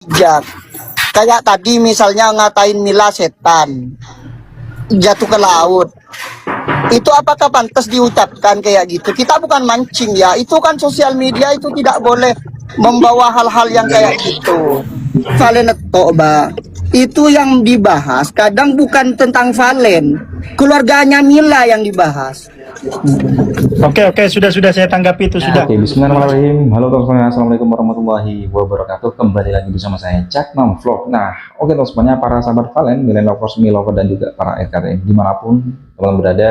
bijak. Kayak tadi misalnya ngatain Mila setan, jatuh ke laut. Itu apakah pantas diucapkan kayak gitu? Kita bukan mancing ya. Itu kan sosial media, itu tidak boleh membawa hal-hal yang kayak gitu. Valen Toba itu yang dibahas kadang bukan tentang Valen, keluarganya Mila yang dibahas. Oke, sudah saya tanggapi itu sudah. Oke, bismillahirrahmanirrahim. Halo teman-teman, assalamualaikum warahmatullahi wabarakatuh. Kembali lagi bersama saya Cak Mam Vlog. Nah, oke teman-teman, para sahabat Valen, Milen Lovers, Milover, dan juga para RKDM dimanapun teman-teman berada.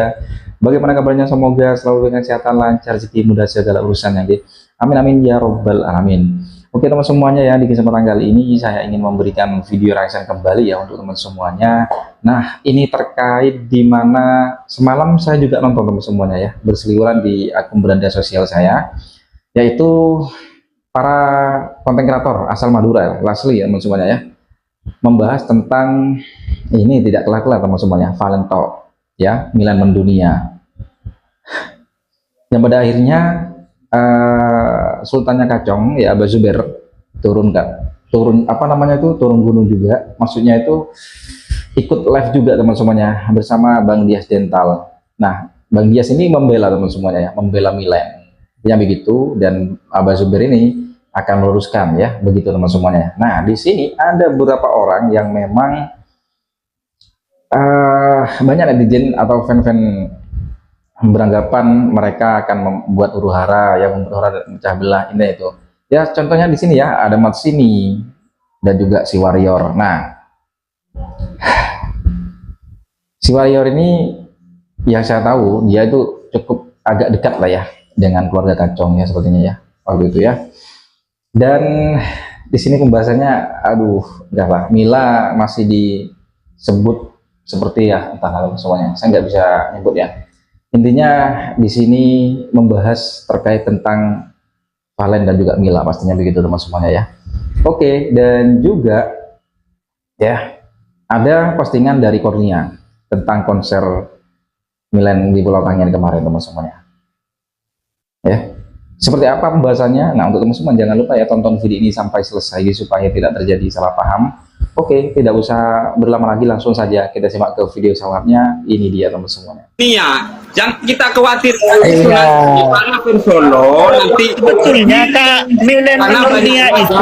Bagaimana kabarnya? Semoga selalu dengan kesehatan, lancar, rezeki, mudah segala urusan yang di. Amin amin ya robbal alamin. Oke teman semuanya ya, di kesempatan kali ini saya ingin memberikan video reaction kembali ya untuk teman semuanya. Nah, ini terkait dimana semalam saya juga nonton teman semuanya ya, berseliweran di akun beranda sosial saya, yaitu para konten kreator asal Madura, Lasli ya teman semuanya ya, membahas tentang ini tidak kelar-kelar teman semuanya, Valen Talk ya, Milan mendunia, yang pada akhirnya Sultannya Kacong ya, Abah Zuber turun apa namanya itu, turun gunung juga, maksudnya itu ikut live juga teman semuanya bersama Bang Dias Dental. Nah, Bang Dias ini membela teman semuanya ya, membela Milen ya begitu, dan Abah Zuber ini akan meluruskan ya begitu teman semuanya. Nah, di sini ada beberapa orang yang memang banyak netizen atau fan-fan beranggapan mereka akan membuat huru-hara, yang membuat huru-hara dan pecah belah ini itu. Ya contohnya di sini ya, ada Matsini dan juga si Warrior. Nah, si Warrior ini yang saya tahu dia itu cukup agak dekat lah ya dengan keluarga Kacong ya sepertinya ya waktu itu ya. Dan di sini pembahasannya, aduh, udahlah, Mila masih disebut seperti ya entah kalau semuanya, saya nggak bisa nyebut ya. Intinya di sini membahas terkait tentang Valen dan juga Mila, pastinya begitu teman semuanya ya. Oke, dan juga ya ada postingan dari Kurnia tentang konser Milen di Pulau Kangen kemarin teman semuanya. Ya, seperti apa pembahasannya? Nah, untuk teman semua jangan lupa ya tonton video ini sampai selesai supaya tidak terjadi salah paham. Oke, tidak usah berlama lagi, langsung saja kita simak ke video selengkapnya. Ini dia teman semuanya. Iya, yang kita khawatir itu nanti dimanapun Solo nanti Betulnya Kak, Milen mendunia itu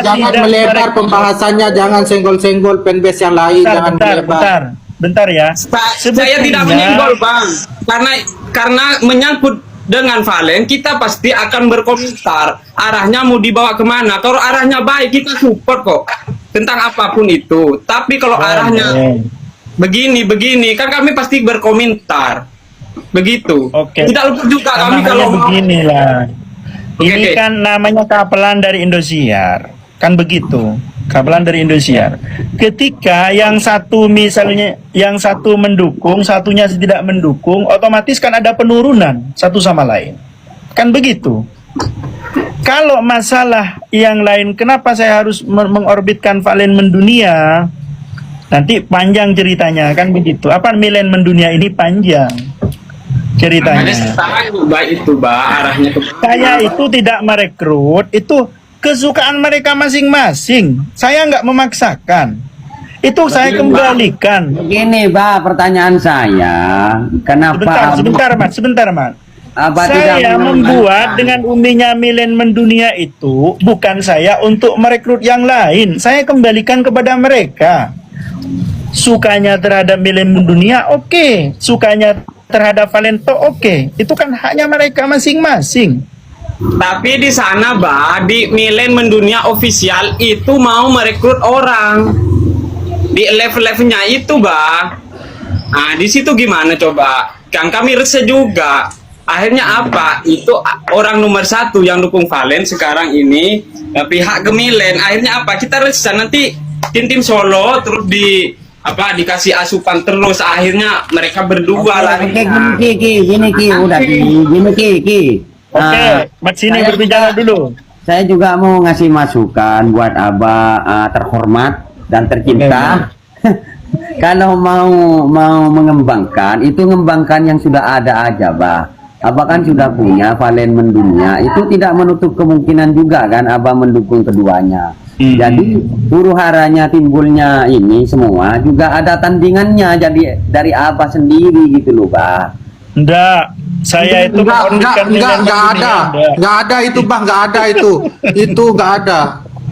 jangan melebar pembahasannya, jangan senggol-senggol fanbase yang lain, jangan melebar. Bentar ya. Saya tidak menyenggol Bang, karena menyangkut dengan Valen, kita pasti akan berkomentar arahnya mau dibawa kemana. Kalau arahnya baik, kita support kok tentang apapun itu. Tapi kalau arahnya begini kan kami pasti berkomentar begitu. Tidak lupa juga kami kalau beginilah. Ini kan namanya kapelan dari Indosiar, kan begitu. Kapelan dari Indosiar. Ketika yang satu misalnya yang satu mendukung, satunya tidak mendukung, otomatis kan ada penurunan satu sama lain. Kan begitu. Kalau masalah yang lain, kenapa saya harus mengorbitkan Valen mendunia? Nanti panjang ceritanya, kan begitu. Apa Milen mendunia ini panjang ceritanya. Baik itu, arahnya. Saya itu tidak merekrut, itu kesukaan mereka masing-masing. Saya nggak memaksakan. Itu saya kembalikan. Begini, pertanyaan saya, kenapa? Sebentar, Mas. Saya membuat dengan uminya Milen mendunia itu bukan saya untuk merekrut yang lain. Saya kembalikan kepada mereka. Sukanya terhadap Milen mendunia, oke. Sukanya terhadap Valen Talk, oke. Itu kan haknya mereka masing-masing. Tapi di sana, di Milen mendunia official itu mau merekrut orang di level-levelnya itu, Nah, di situ gimana coba? Kan kami resah juga. Akhirnya apa? Itu orang nomor satu yang dukung Valen sekarang ini pihak ke Milen. Akhirnya apa? Kita resah, nanti tim Solo terus dikasih asupan terus, akhirnya mereka berdua lah. Oke, Mat sini berbicara dulu. Saya juga mau ngasih masukan buat Abah terhormat dan tercinta. Kalau mau mengembangkan, itu mengembangkan yang sudah ada aja, Abah kan sudah punya Valen mendunia, itu tidak menutup kemungkinan juga kan Abah mendukung keduanya. Jadi huru haranya timbulnya ini semua juga ada tandingannya, jadi dari Abah sendiri gitu loh, Bah. Enggak, saya itu mengorbitkan Milen mendunia, Enggak ada itu, Bang, enggak ada itu. Itu enggak ada.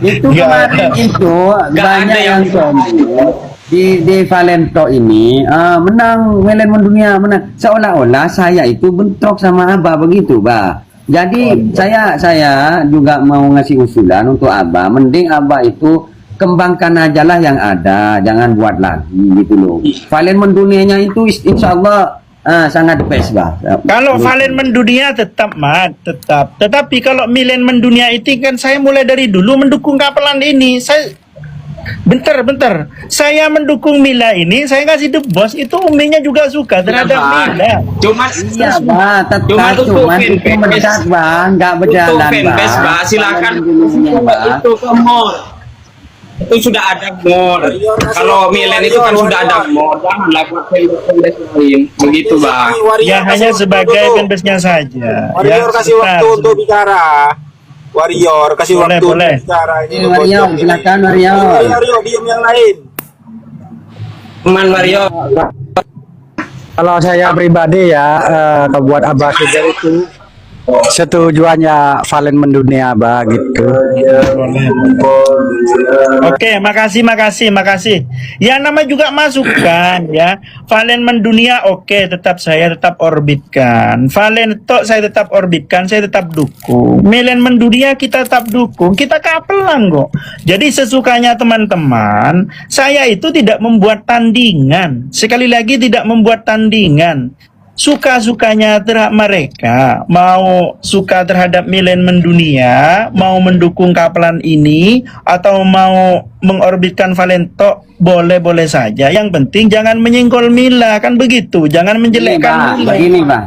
Itu Nggak kemarin ada. itu banyak ada yang sombong di Valento ini menang Milen mendunia menang, seolah-olah saya itu bentrok sama Abah begitu, Bah. Jadi saya juga mau ngasih usulan untuk Abah, mending Abah itu kembangkan aja lah yang ada, jangan buat lagi gitu loh. Valen mendunianya itu insya Allah sangat best, Bah. Kalau Valen mendunia tetap tetap. Tetapi kalau Milen mendunia itu kan saya mulai dari dulu mendukung kapelan ini. Bentar. Saya mendukung Mila ini, saya kasih The Boss itu Uminya juga suka terhadap Mila. Cuman Iya, Bah, tetap Cuman untuk cuman itu fanbase. mendekat, Bang, nggak untuk berjalan, fanbase, Bah, silakan Bah. itu ke mall. Itu sudah ada mall. Kalau Milen itu kan sudah ada mall. Janganlah buat fanbase lain. Begitu, Bah. Ya hanya sebagai fanbase-nya saja. Warrior Ya, kasih sebentar. waktu untuk bicara. Warrior kasih Boleh, waktu boleh. untuk bicara. Ini Ini Warrior, silakan Warrior. Warrior, diam yang lain. Man Mario. Kalau saya pribadi ya, buat Abah Sugar itu setujuannya Valen mendunia, Abah, gitu. Oke, makasih. Ya nama juga masukan ya. Valen mendunia oke, saya tetap orbitkan. Valen tok saya tetap orbitkan, saya tetap dukung. Milen mendunia kita tetap dukung. Kita kapelan kok. Jadi sesukanya teman-teman, saya itu tidak membuat tandingan. Sekali lagi tidak membuat tandingan. Suka-sukanya terhadap mereka, mau suka terhadap Milen mendunia, mau mendukung kapelan ini, atau mau mengorbitkan Valento, boleh-boleh saja. Yang penting jangan menyinggol Mila, kan begitu. Jangan menjelekkan Mila. Begini, Bah.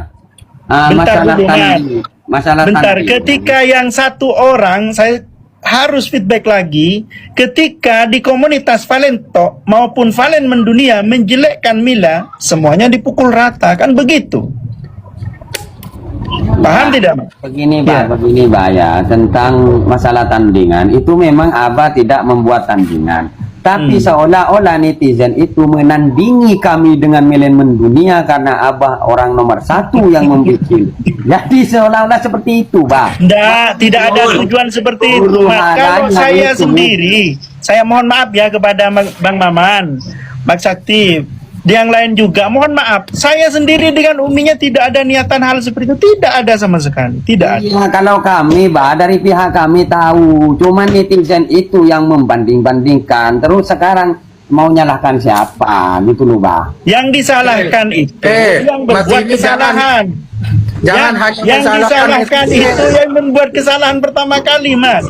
Bentar dulu, Mas. Masalah Bentar, tanding. ketika yang satu orang, saya harus feedback lagi, ketika di komunitas Valento maupun Valen mendunia menjelekkan Mila, semuanya dipukul rata, kan begitu. Paham tidak, Mas? Begini, Ya. Bah, begini, Bah, ya, tentang masalah tandingan itu memang Abah tidak membuat tandingan. Tapi seolah-olah netizen itu menandingi kami dengan Milen mendunia karena Abah orang nomor satu yang membuat. Jadi seolah-olah seperti itu, Bah. Tidak ada tujuan seperti itu, Mas. Kalau saya sendiri, saya mohon maaf ya kepada Bang Maman, Mas Sakti, yang lain juga, mohon maaf. Saya sendiri dengan Uminya tidak ada niatan hal seperti itu, tidak ada sama sekali, tidak ada. Iya, kalau kami, Bah, dari pihak kami tahu, cuman netizen itu yang membanding-bandingkan. Terus sekarang mau nyalahkan siapa, gitu loh, Bah. Yang disalahkan itu yang Mas berbuat ini kesalahan. Jangan hanya yang menyalahkan disalahkan netizen. itu yang membuat kesalahan pertama kali, Mas.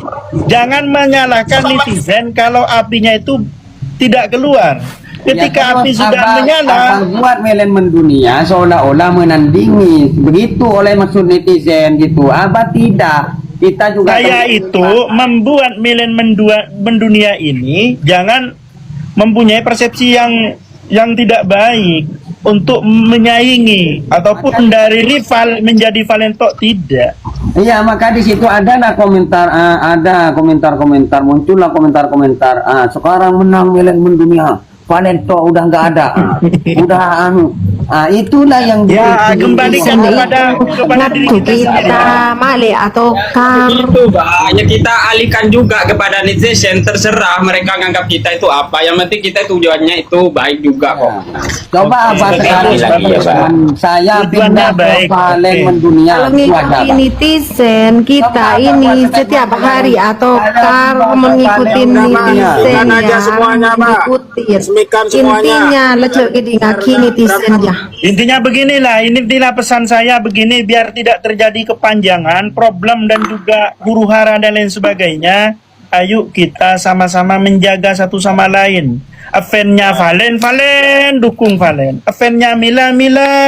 Jangan menyalahkan netizen kalau apinya itu tidak keluar. Ketika api sudah menyala, Abang buat Milen mendunia seolah-olah menandingi begitu oleh maksud netizen gitu. Abah tidak. Kita juga saya itu membuat Milen mendunia ini jangan mempunyai persepsi yang tidak baik untuk menyaingi ataupun dari rival menjadi Valento, tidak. Iya, maka di situ ada komentar, ada komentar-komentar, muncullah komentar-komentar. Sekarang menang Milen mendunia, Valento udah nggak ada, udah itulah yang Ya, kembalikan kepada diri kita sendiri. kita male atau kar Itu, Bah. Ya kita alihkan juga kepada netizen, terserah mereka nganggap kita itu apa. Yang penting kita tujuannya itu baik juga kok. Coba apa sekali lagi ya, Pak. saya Tujuannya pindah ke baik, Valen oke. mendunia kalau ngikutin netizen kita ini setiap hari atau kar mengikuti netizen Bukan aja ya semuanya, Pak. ngikutin Resmikan semuanya. intinya lecek ngaki netizen ya. Intinya beginilah, inilah pesan saya begini biar tidak terjadi kepanjangan, problem dan juga huru hara dan lain sebagainya. Ayo kita sama-sama menjaga satu sama lain. Fan-nya Valen dukung Valen. Fan-nya Mila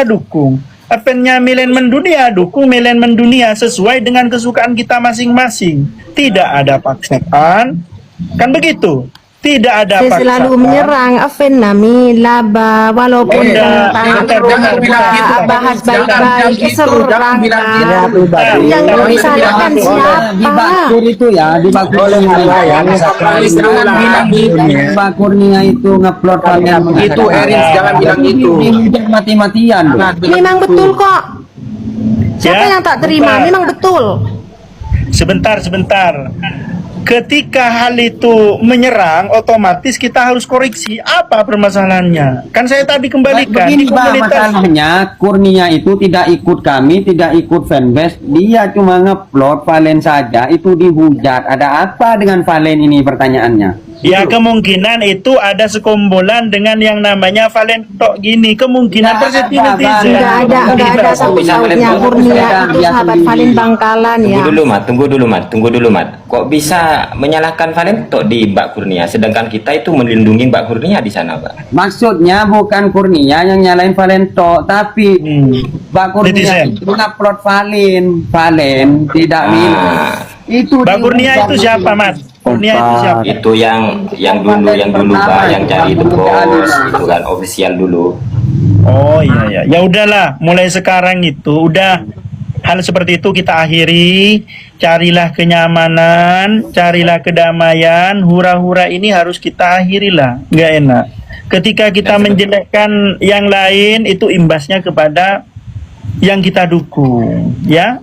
dukung. Fan-nya Milen mendunia dukung Milen mendunia sesuai dengan kesukaan kita masing-masing. Tidak ada paksaan. Kan begitu. Tidak ada Saya selalu paksaan. menyerang Afen nami laba walaupun Bunda, tentang dengar, dengar. bahas baik-baik diserang yang disalahkan Di siapa? Bakur itu ya, di Bakur Jangan bilang gitu. Mbak Kurnia itu ngupload kalian Itu Erin, jangan bilang gitu. Dihujat mati-matian loh. Memang betul kok. Siapa Ya, yang tak terima? bukan. Memang betul. Sebentar. Ketika hal itu menyerang, otomatis kita harus koreksi apa permasalahannya. Kan saya tadi kembalikan Begini di Pak, komunitas. masalahnya Kurnia itu tidak ikut kami, tidak ikut fanbase. Dia cuma ngupload Valen saja, itu dihujat. Ada apa dengan Valen ini pertanyaannya? Ya kemungkinan itu ada sekumpulan dengan yang namanya Valentok gini. Kemungkinan Nggak persepsi ada, netizen. Nggak ada sangkut-pautnya Kurnia itu sahabat Valen Bangkalan ya. Tunggu dulu mat. Kok bisa menyalahkan Valentok di Mbak Kurnia, sedangkan kita itu melindungi Mbak Kurnia di sana, Mbak? Maksudnya bukan Kurnia yang nyalain Valentok, tapi Mbak Kurnia Netizen. itu ngupload Valen tidak minat. Itu Mbak Kurnia dihujat itu siapa, Mas? Kurnia itu siapa? Itu yang dulu Pak, yang cari The Boss, itu kan official dulu. Oh iya. Ya udahlah, mulai sekarang itu udah hal seperti itu kita akhiri. Carilah kenyamanan, carilah kedamaian. Hura-hura ini harus kita akhirilah. Nggak enak. Ketika kita menjelekkan yang lain, itu imbasnya kepada yang kita dukung, ya.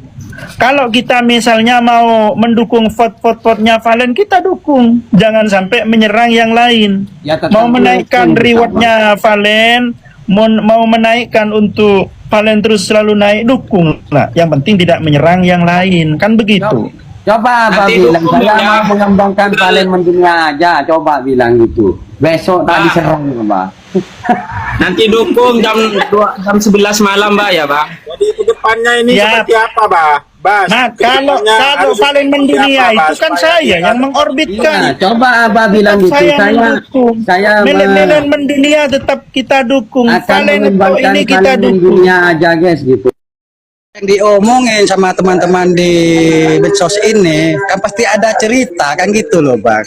Kalau kita misalnya mau mendukung vote-nya Valen, kita dukung. Jangan sampai menyerang yang lain. Ya, tetap Mau menaikkan dukung, rewardnya Valen, mau menaikkan untuk Valen terus selalu naik, dukung. Nah, yang penting tidak menyerang yang lain, kan begitu. Coba Abah Nanti bilang, dukung saya ya. mau mengembangkan Valen mendunia aja. Coba bilang gitu. Besok tadi serang Abah. Nanti dukung jam 11 malam, Mbak ya, Bang. Jadi ke depannya ini Ya. seperti apa, Bas? Nah, Ke kalau depannya harus Valen seperti mendunia apa, Bas? itu kan Supaya saya kita- yang mengorbitkan. Iya, coba Abah bilang gitu. Saya mendukung. Saya Melen mendunia tetap kita dukung. akan Valen mengembangkan ini kita Valen dukung. mendunia aja guys gitu. Yang diomongin sama teman-teman di medsos ini kan pasti ada cerita kan gitu loh bang.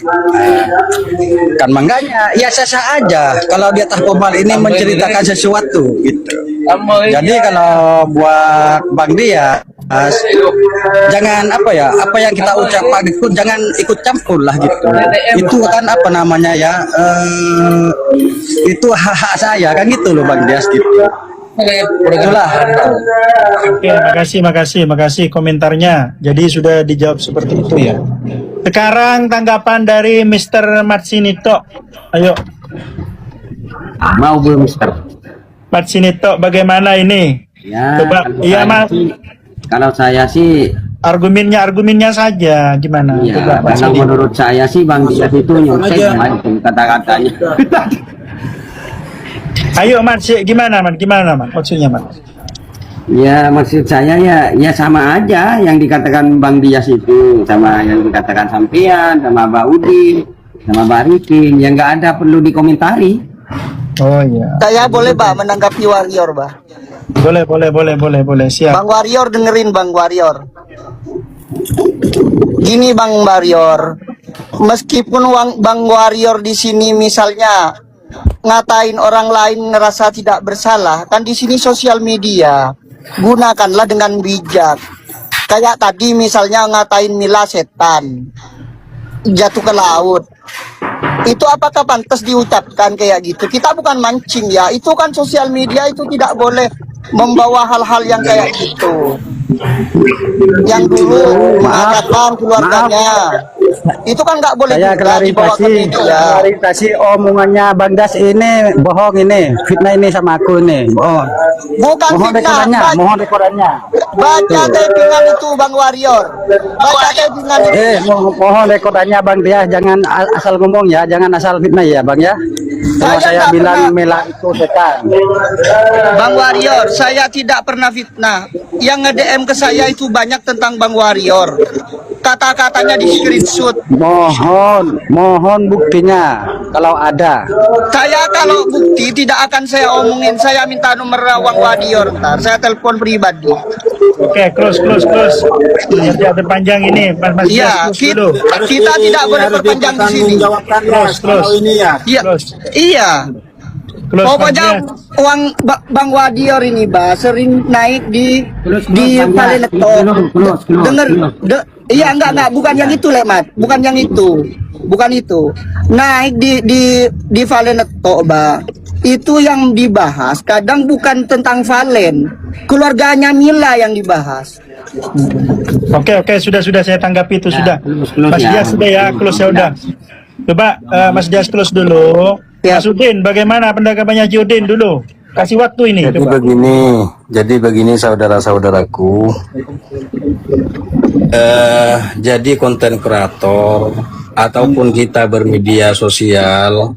Kan makanya ya sah-sah aja kalau di atas formal ini menceritakan sesuatu gitu. Jadi kalau buat Bang Dia jangan apa yang kita ucapkan itu jangan ikut campur lah gitu. Itu kan apa namanya ya itu hak-hak saya kan gitu loh Bang Dias gitu. Itulah. Oke, makasih komentarnya. Jadi sudah dijawab seperti itu ya. Sekarang tanggapan dari Mr. Matsinito. Ayo, Mau belum Mister? Matsinito, bagaimana ini? Ya, Coba, kalau iya, saya Mas. sih- Kalau saya sih, Argumennya saja gimana? ya, Coba, kalau Matsinito. menurut saya sih Bang Dias itu nyontek kata-katanya. Ayo, Mas, gimana, Mas? Maksudnya, Mas? Ya maksud saya ya sama aja yang dikatakan Bang Dias itu sama yang dikatakan sampean sama Mbak Udin sama Mbak Rikin yang nggak ada perlu dikomentari. Oh iya. Saya boleh menanggapi Warrior Boleh. Siap. Bang Warrior, dengerin Bang Warrior. Gini Bang Warrior, meskipun Bang Warrior di sini misalnya ngatain orang lain ngerasa tidak bersalah, kan di sini sosial media gunakanlah dengan bijak. Kayak tadi misalnya ngatain Mila setan, jatuh ke laut. Itu apakah pantas diucapkan kayak gitu? Kita bukan mancing ya, itu kan sosial media itu tidak boleh membawa hal-hal yang kayak gitu. Yang dulu mengatakan keluarganya, itu kan nggak boleh Saya juga dibawa ke media. klarifikasi omongannya Bang Das ini bohong ini, fitnah ini sama aku ini, bohong. Bukan fitnah, Mohon rekodannya. baca tapingan itu Bang Warrior. Baca tapingan itu. Mohon rekodannya Bang Dia, jangan asal ngomong ya, jangan asal fitnah ya Bang ya. Kalau Saya saya nggak bilang pernah. Mela itu setan. Bang Warrior, saya tidak pernah fitnah. Yang nge-DM ke saya itu banyak tentang Bang Warrior. kata-katanya di screenshot. Mohon buktinya kalau ada. Saya kalau bukti tidak akan saya omongin. Saya minta nomor Wang Wadior ntar. Saya telepon pribadi. Oke, close. Nanti ada panjang ini, Mas Iya, Dias, dulu. kita tidak boleh perpanjang di sini. Jawabkan Close. kalau ini ya. Iya, Close. iya. Close, Mas Pokoknya Dias. Bang Wadior ini, sering naik di Valeneto. Iya, enggak, bukan yang itu, Lemat. Bukan yang itu. Bukan itu. Naik di Valeneto, itu yang dibahas. Kadang bukan tentang Valen, keluarganya Mila yang dibahas. Oke, sudah saya tanggapi itu sudah. Mas Dias sudah ya, close ya udah. Coba Mas Dias close dulu. Ya. Mas Udin, bagaimana pendapatnya Haji Udin dulu? Kasih waktu ini. Coba. Jadi begini saudara-saudaraku. Jadi konten kreator ataupun kita bermedia sosial,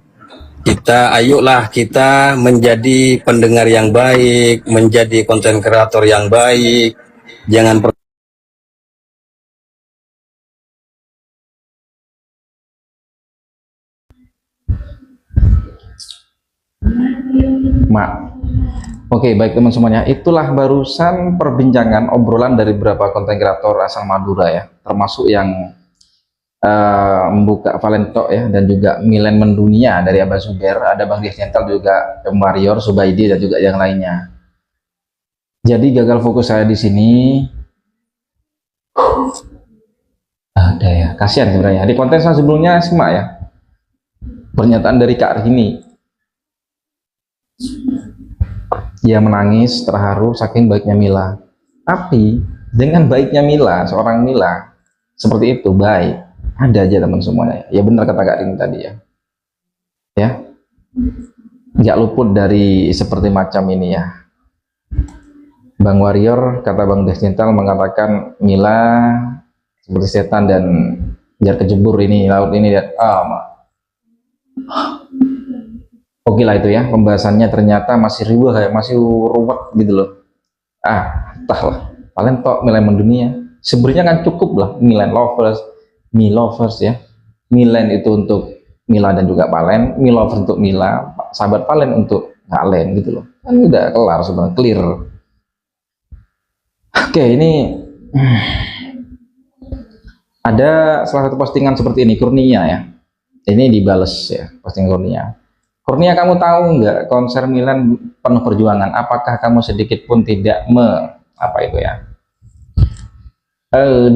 ayolah kita menjadi pendengar yang baik, menjadi konten kreator yang baik. Jangan Oke, baik teman semuanya, itulah barusan perbincangan obrolan dari beberapa konten kreator asal Madura ya, termasuk yang membuka Valento ya, dan juga Milen Mendunia dari Abah Zuber, ada Bang Dias Jentel juga, Warrior, Subaidi, dan juga yang lainnya. Jadi gagal fokus saya di sini. Ada ya, kasihan sebenarnya. Di konten saya sebelumnya simak ya, pernyataan dari Kak Rini. Dia menangis terharu saking baiknya Mila. Tapi dengan baiknya Mila, seorang Mila seperti itu baik, ada aja teman semuanya. Ya benar kata Kak Rini tadi ya. Ya, nggak luput dari seperti macam ini ya. Bang Warrior, kata Bang Destintal mengatakan Mila seperti setan dan biar kejebur ini laut ini dan oke lah itu ya, pembahasannya ternyata masih ribuh kayak masih ruwet gitu loh. Entahlah, paling tok Milen Mendunia sebenarnya kan cukup lah, Milen lovers, Mi lovers ya. Milen itu untuk Mila dan juga Palen, Mi lovers untuk Mila, sahabat Palen untuk Palen gitu loh. Kan udah kelar sebenarnya, clear. Oke, ini ada salah satu postingan seperti ini, Kurnia ya. Ini dibales ya, postingan Kurnia. Kurnia, kamu tahu nggak konser Milan penuh perjuangan? Apakah kamu sedikit pun tidak apa itu ya?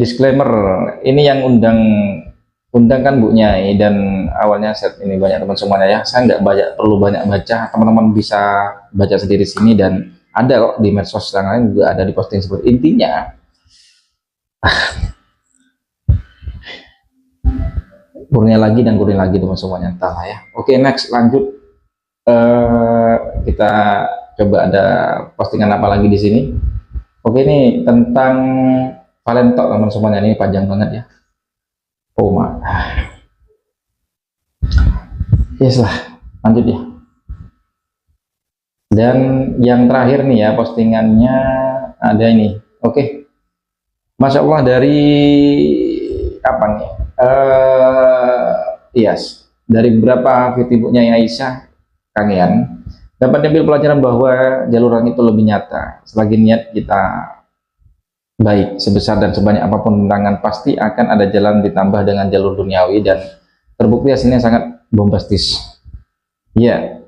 Disclaimer, ini yang undang kan Bu Nyai, dan awalnya set ini banyak teman semuanya ya. Saya nggak perlu banyak baca, teman-teman bisa baca sendiri sini, dan ada kok di medsos yang lain juga ada di posting seperti intinya. Kurnia lagi dan Kurnia lagi teman semuanya, entahlah ya. Oke, next lanjut. Kita coba ada postingan apa lagi di sini. Oke, ini tentang Valento teman semuanya, ini panjang banget ya. Yes lah, lanjut ya. Dan yang terakhir nih ya, postingannya ada ini. Oke, Masya Allah, dari apa nih? Yes, dari beberapa video ibunya Aisyah Kangean dapat diambil pelajaran bahwa jalur langit itu lebih nyata. Selagi niat kita baik, sebesar dan sebanyak apapun tantangan, pasti akan ada jalan ditambah dengan jalur duniawi, dan terbukti hasilnya sangat bombastis. Ya,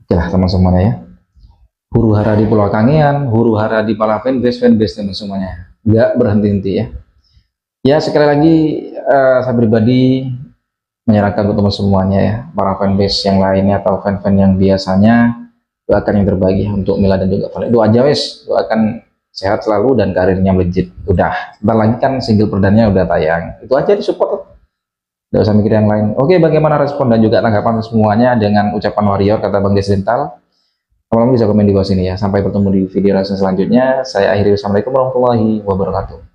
oke lah teman semuanya ya. Huru hara di Pulau Kangean, huru hara di pala fanbase teman semuanya, nggak berhenti-henti ya. Ya, sekali lagi saya pribadi menyerahkan untuk teman semuanya ya, para fanbase yang lainnya atau fan-fan yang biasanya, doakan yang terbaik untuk Mila dan juga Valen. Doa aja wes, doakan sehat selalu dan karirnya melejit. Udah, bentar lagi kan single perdananya udah tayang, itu aja disupport, nggak usah mikir yang lain. Oke, bagaimana respon dan juga tanggapan semuanya dengan ucapan Warrior, kata Bang Destintal? Teman-teman bisa komen di bawah sini ya. Sampai bertemu di video selanjutnya. Saya akhiri, wassalamualaikum warahmatullahi wabarakatuh.